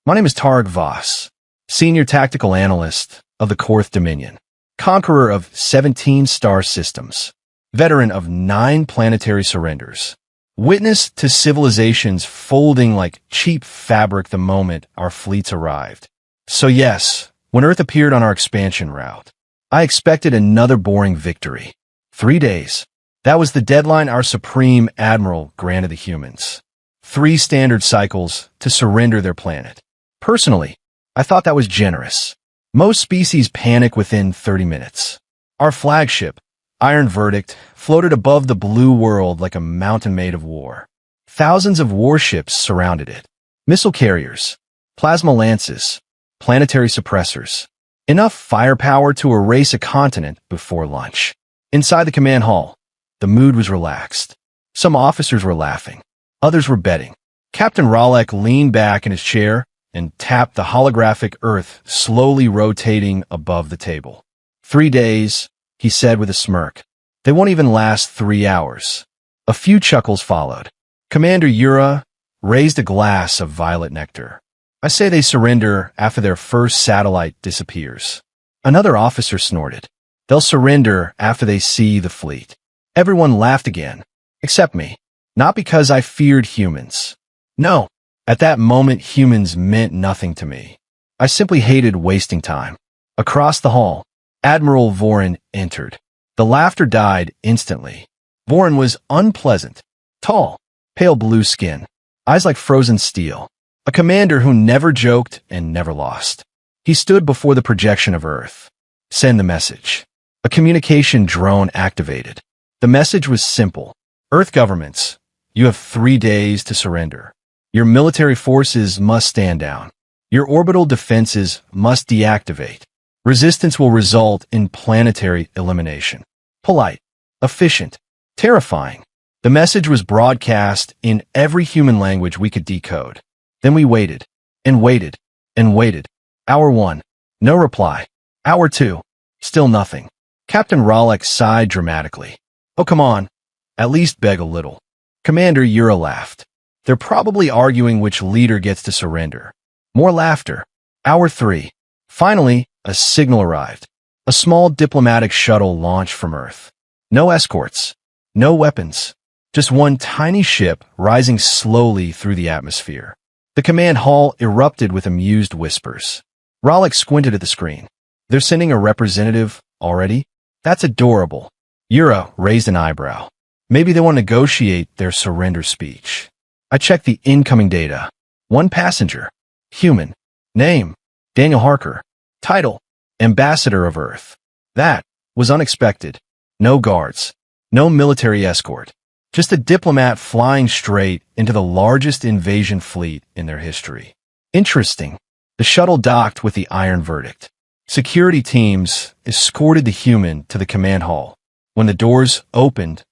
My name is Targ Voss, Senior Tactical Analyst of the Korth Dominion, conqueror of 17 star systems, veteran of 9 planetary surrenders, witness to civilizations folding like cheap fabric the moment our fleets arrived. So yes, when Earth appeared on our expansion route, I expected another boring victory. 3 days. That was the deadline our Supreme Admiral granted the humans. 3 standard cycles to surrender their planet. Personally, I thought that was generous. Most species panic within 30 minutes. Our flagship, Iron Verdict, floated above the blue world like a mountain made of war. Thousands of warships surrounded it. Missile carriers, plasma lances, planetary suppressors. Enough firepower to erase a continent before lunch. Inside the command hall, the mood was relaxed. Some officers were laughing. Others were betting. Captain Ralek leaned back in his chair and tapped the holographic Earth slowly rotating above the table. 3 days, he said with a smirk. They won't even last 3 hours. A few chuckles followed. Commander Yura raised a glass of violet nectar. I say they surrender after their first satellite disappears. Another officer snorted. They'll surrender after they see the fleet. Everyone laughed again, except me. Not because I feared humans. No. At that moment, humans meant nothing to me. I simply hated wasting time. Across the hall, Admiral Vorin entered. The laughter died instantly. Vorin was unpleasant. Tall, pale blue skin, eyes like frozen steel. A commander who never joked and never lost. He stood before the projection of Earth. Send the message. A communication drone activated. The message was simple. Earth governments, you have 3 days to surrender. Your military forces must stand down. Your orbital defenses must deactivate. Resistance will result in planetary elimination. Polite, efficient, terrifying. The message was broadcast in every human language we could decode. Then we waited, and waited, and waited. Hour 1, no reply. Hour 2, still nothing. Captain Ralek sighed dramatically. Oh, come on. At least beg a little. Commander Yura laughed. They're probably arguing which leader gets to surrender. More laughter. Hour 3. Finally, a signal arrived. A small diplomatic shuttle launched from Earth. No escorts. No weapons. Just one tiny ship rising slowly through the atmosphere. The command hall erupted with amused whispers. Ralek squinted at the screen. They're sending a representative already? That's adorable. Yura raised an eyebrow. Maybe they want to negotiate their surrender speech. I checked the incoming data. 1 passenger. Human. Name. Daniel Harker. Title. Ambassador of Earth. That was unexpected. No guards. No military escort. Just a diplomat flying straight into the largest invasion fleet in their history. Interesting. The shuttle docked with the Iron Verdict. Security teams escorted the human to the command hall. When the doors opened,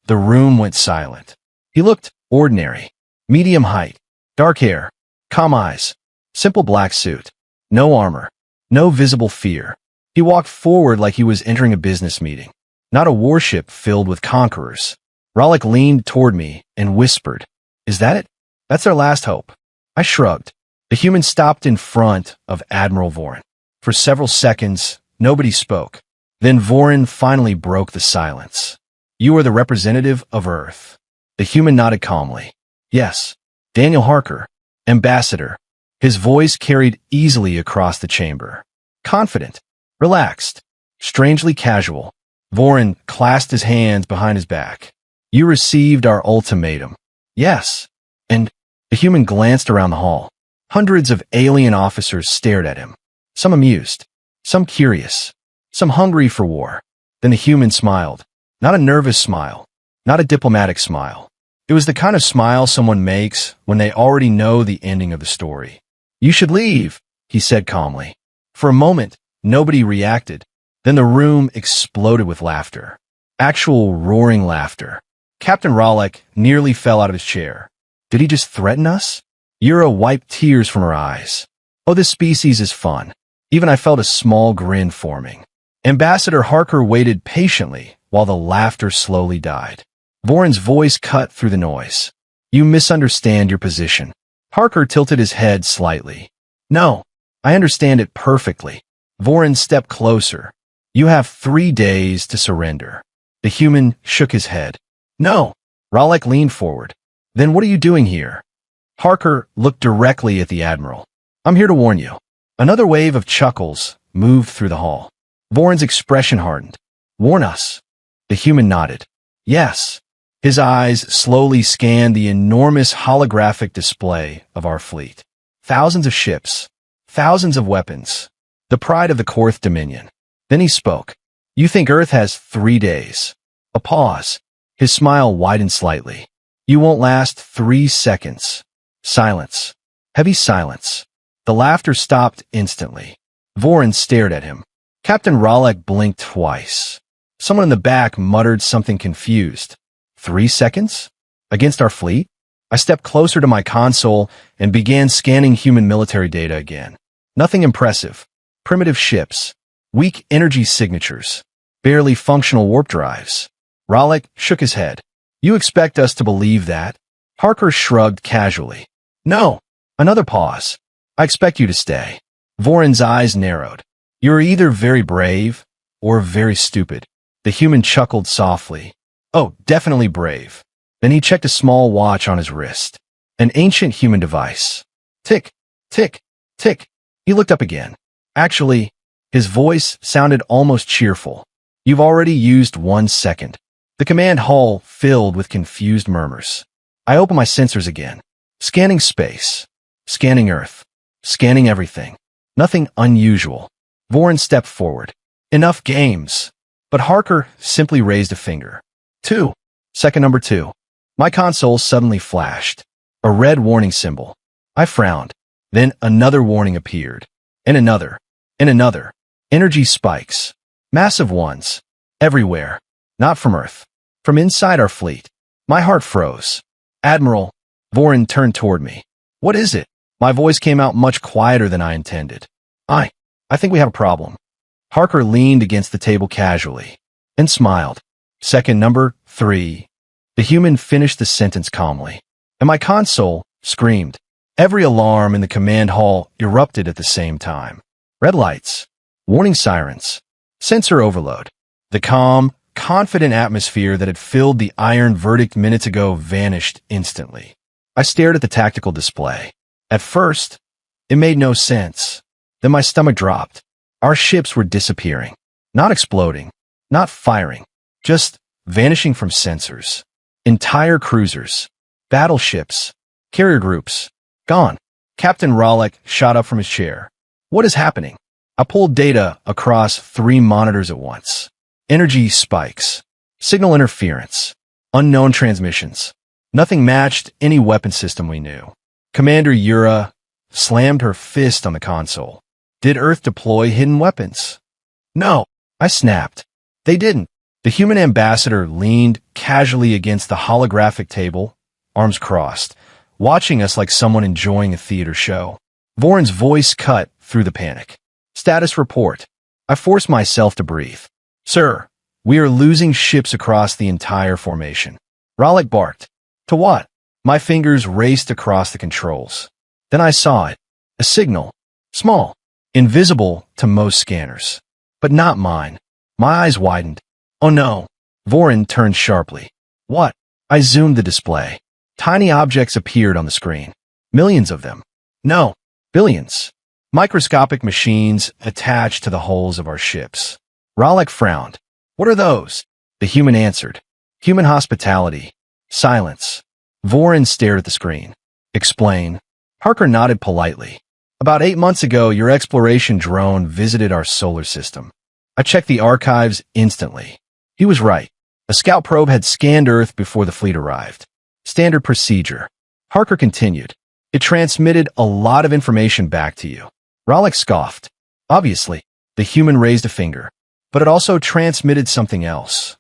the room went silent. He looked ordinary. Medium height. Dark hair. Calm eyes. Simple black suit. No armor. No visible fear. He walked forward like he was entering a business meeting. Not a warship filled with conquerors. Ralek leaned toward me and whispered, "Is that it? That's our last hope." I shrugged. The human stopped in front of Admiral Vorin. For several seconds, nobody spoke. Then Vorin finally broke the silence. "You are the representative of Earth." The human nodded calmly. "Yes, Daniel Harker, ambassador." His voice carried easily across the chamber. Confident, relaxed, strangely casual. Vorin clasped his hands behind his back. "You received our ultimatum." "Yes." And the human glanced around the hall. Hundreds of alien officers stared at him. Some amused, some curious, some hungry for war. Then the human smiled. Not a nervous smile, not a diplomatic smile. It was the kind of smile someone makes when they already know the ending of the story. "You should leave," he said calmly. For a moment, nobody reacted. Then the room exploded with laughter. Actual roaring laughter. Captain Ralek nearly fell out of his chair. Did he just threaten us? Yura wiped tears from her eyes. Oh, this species is fun. Even I felt a small grin forming. Ambassador Harker waited patiently while the laughter slowly died. Vorin's voice cut through the noise. "You misunderstand your position." Harker tilted his head slightly. No, I understand it perfectly. Vorin stepped closer. You have 3 days to surrender. The human shook his head. No. Ralek leaned forward. Then what are you doing here? Harker looked directly at the Admiral. I'm here to warn you. Another wave of chuckles moved through the hall. Vorin's expression hardened. Warn us. The human nodded. Yes. His eyes slowly scanned the enormous holographic display of our fleet. Thousands of ships. Thousands of weapons. The pride of the Korth Dominion. Then he spoke. You think Earth has 3 days. A pause. His smile widened slightly. You won't last 3 seconds. Silence. Heavy silence. The laughter stopped instantly. Vorin stared at him. Captain Ralek blinked twice. Someone in the back muttered something confused. 3 seconds? Against our fleet? I stepped closer to my console and began scanning human military data again. Nothing impressive. Primitive ships. Weak energy signatures. Barely functional warp drives. Ralek shook his head. You expect us to believe that? Harker shrugged casually. No. Another pause. I expect you to stay. Vorin's eyes narrowed. You're either very brave or very stupid. The human chuckled softly. Oh, definitely brave. Then he checked a small watch on his wrist. An ancient human device. Tick, tick, tick. He looked up again. Actually, his voice sounded almost cheerful. You've already used 1 second. The command hall filled with confused murmurs. I opened my sensors again. Scanning space. Scanning Earth. Scanning everything. Nothing unusual. Vorin stepped forward. Enough games. But Harker simply raised a finger. 2. Second number 2. My console suddenly flashed. A red warning symbol. I frowned. Then another warning appeared. And another. And another. Energy spikes. Massive ones. Everywhere. Not from Earth. From inside our fleet. My heart froze. Admiral. Vorin turned toward me. What is it? My voice came out much quieter than I intended. I think we have a problem. Harker leaned against the table casually and smiled. Second number 3. The human finished the sentence calmly. And my console screamed. Every alarm in the command hall erupted at the same time. Red lights. Warning sirens. Sensor overload. The calm, confident atmosphere that had filled the iron verdict minutes ago vanished instantly. I stared at the tactical display. At first, it made no sense. Then my stomach dropped. Our ships were disappearing. Not exploding. Not firing. Just vanishing from sensors. Entire cruisers. Battleships. Carrier groups. Gone. Captain Ralek shot up from his chair. What is happening? I pulled data across 3 monitors at once. Energy spikes. Signal interference. Unknown transmissions. Nothing matched any weapon system we knew. Commander Yura slammed her fist on the console. Did Earth deploy hidden weapons? No, I snapped. They didn't. The human ambassador leaned casually against the holographic table, arms crossed, watching us like someone enjoying a theater show. Vorin's voice cut through the panic. Status report. I forced myself to breathe. Sir, we are losing ships across the entire formation. Ralek barked. To what? My fingers raced across the controls. Then I saw it. A signal. Small. Invisible to most scanners. But not mine. My eyes widened. Oh no. Vorin turned sharply. What? I zoomed the display. Tiny objects appeared on the screen. Millions of them. No. Billions. Microscopic machines attached to the hulls of our ships. Ralek frowned. What are those? The human answered. Human hospitality. Silence. Vorin stared at the screen. Explain. Harker nodded politely. About 8 months ago, your exploration drone visited our solar system. I checked the archives instantly. He was right. A scout probe had scanned Earth before the fleet arrived. Standard procedure. Harker continued. It transmitted a lot of information back to you. Ralek scoffed. Obviously, the human raised a finger. But it also transmitted something else.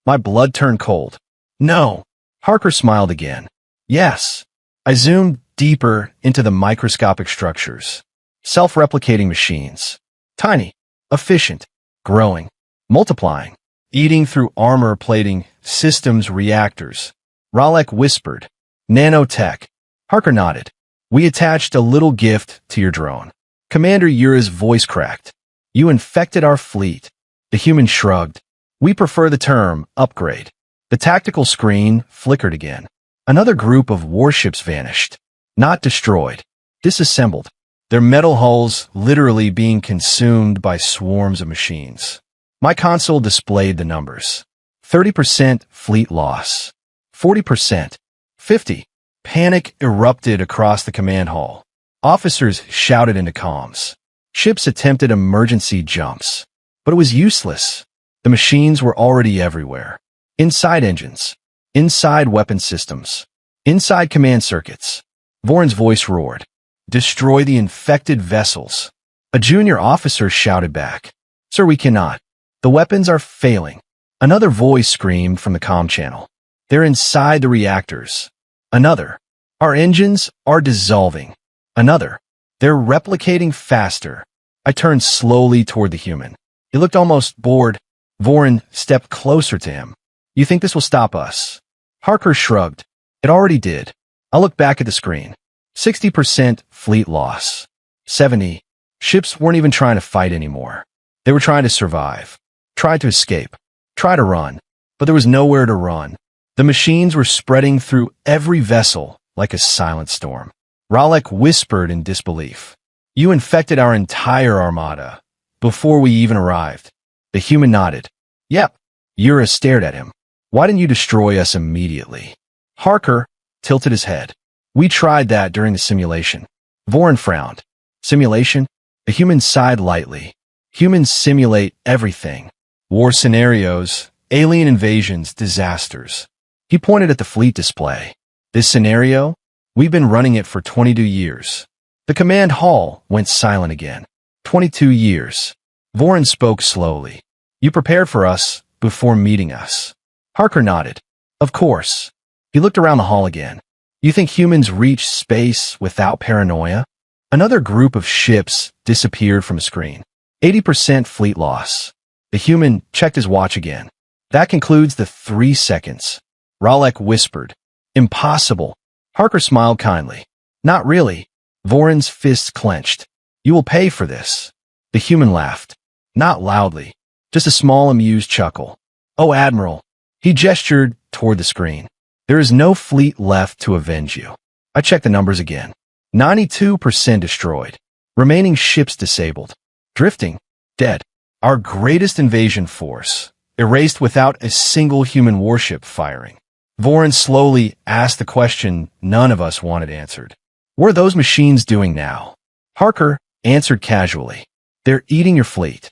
My blood turned cold. No. Harker smiled again. Yes. I zoomed deeper into the microscopic structures. Self-replicating machines. Tiny. Efficient. Growing. Multiplying. Eating through armor plating systems reactors. Ralek whispered. Nanotech. Harker nodded. We attached a little gift to your drone. Commander Yura's voice cracked. You infected our fleet. The human shrugged. We prefer the term upgrade. The tactical screen flickered again. Another group of warships vanished. Not destroyed. Disassembled. Their metal hulls literally being consumed by swarms of machines. My console displayed the numbers. 30% fleet loss. 40%. 50. Panic erupted across the command hall. Officers shouted into comms. Ships attempted emergency jumps. But it was useless. The machines were already everywhere. Inside engines. Inside weapon systems. Inside command circuits. Voron's voice roared. Destroy the infected vessels. A junior officer shouted back. Sir, we cannot. The weapons are failing. Another voice screamed from the comm channel. They're inside the reactors. Another. Our engines are dissolving. Another. They're replicating faster. I turned slowly toward the human. He looked almost bored. Voron stepped closer to him. You think this will stop us? Harker shrugged. It already did. I looked back at the screen. 60% fleet loss. 70. Ships weren't even trying to fight anymore. They were trying to survive. Tried to escape. Try to run. But there was nowhere to run. The machines were spreading through every vessel like a silent storm. Ralek whispered in disbelief. You infected our entire armada before we even arrived. The human nodded. Yep. Yura stared at him. Why didn't you destroy us immediately? Harker tilted his head. We tried that during the simulation. Voron frowned. Simulation? The humans sighed lightly. Humans simulate everything. War scenarios, alien invasions, disasters. He pointed at the fleet display. This scenario? We've been running it for 22 years. The command hall went silent again. 22 years. Voron spoke slowly. You prepared for us before meeting us. Harker nodded. Of course. He looked around the hall again. You think humans reach space without paranoia? Another group of ships disappeared from a screen. 80% fleet loss. The human checked his watch again. That concludes the 3 seconds. Ralek whispered. Impossible. Harker smiled kindly. Not really. Voron's fists clenched. You will pay for this. The human laughed. Not loudly. Just a small amused chuckle. Oh, Admiral. He gestured toward the screen. There is no fleet left to avenge you. I checked the numbers again. 92% destroyed. Remaining ships disabled. Drifting. Dead. Our greatest invasion force. Erased without a single human warship firing. Voron slowly asked the question none of us wanted answered. What are those machines doing now? Harker answered casually. They're eating your fleet.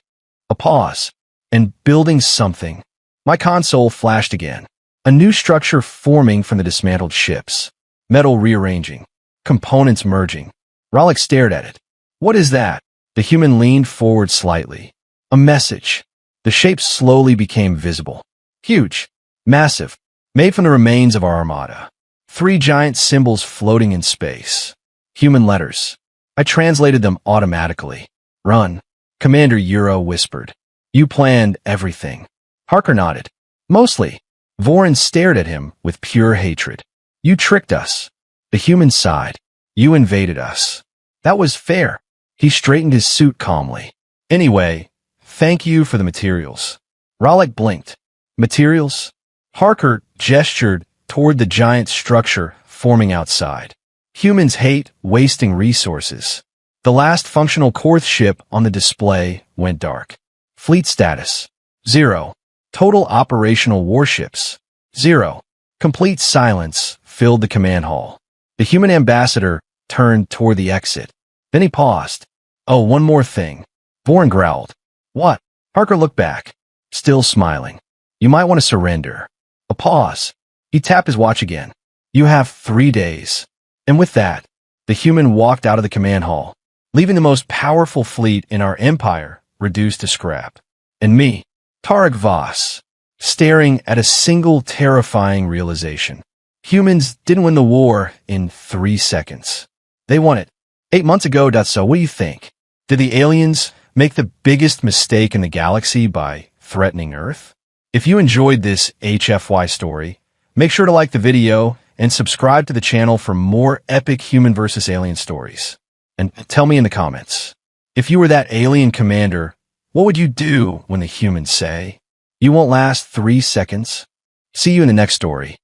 A pause. And building something. My console flashed again. A new structure forming from the dismantled ships. Metal rearranging. Components merging. Ralek stared at it. What is that? The human leaned forward slightly. A message. The shape slowly became visible. Huge. Massive. Made from the remains of our armada. 3 giant symbols floating in space. Human letters. I translated them automatically. Run. Commander Yura whispered. You planned everything. Harker nodded. Mostly. Voron stared at him with pure hatred. You tricked us. The human sighed. You invaded us. That was fair. He straightened his suit calmly. Anyway, thank you for the materials. Ralek blinked. Materials? Harker gestured toward the giant structure forming outside. Humans hate wasting resources. The last functional Korth ship on the display went dark. Fleet status. 0. Total operational warships. 0. Complete silence filled the command hall. The human ambassador turned toward the exit. Then he paused. Oh, one more thing. Voron growled. What? Harker looked back, still smiling. You might want to surrender. A pause. He tapped his watch again. You have 3 days. And with that, the human walked out of the command hall, leaving the most powerful fleet in our empire reduced to scrap. And me, Tarek Voss, staring at a single terrifying realization. Humans didn't win the war in 3 seconds. They won it 8 months ago. So what do you think? Did the aliens make the biggest mistake in the galaxy by threatening Earth? If you enjoyed this HFY story, make sure to like the video and subscribe to the channel for more epic human versus alien stories. And tell me in the comments, If you were that alien commander, what would you do when the humans say? You won't last 3 seconds. See you in the next story.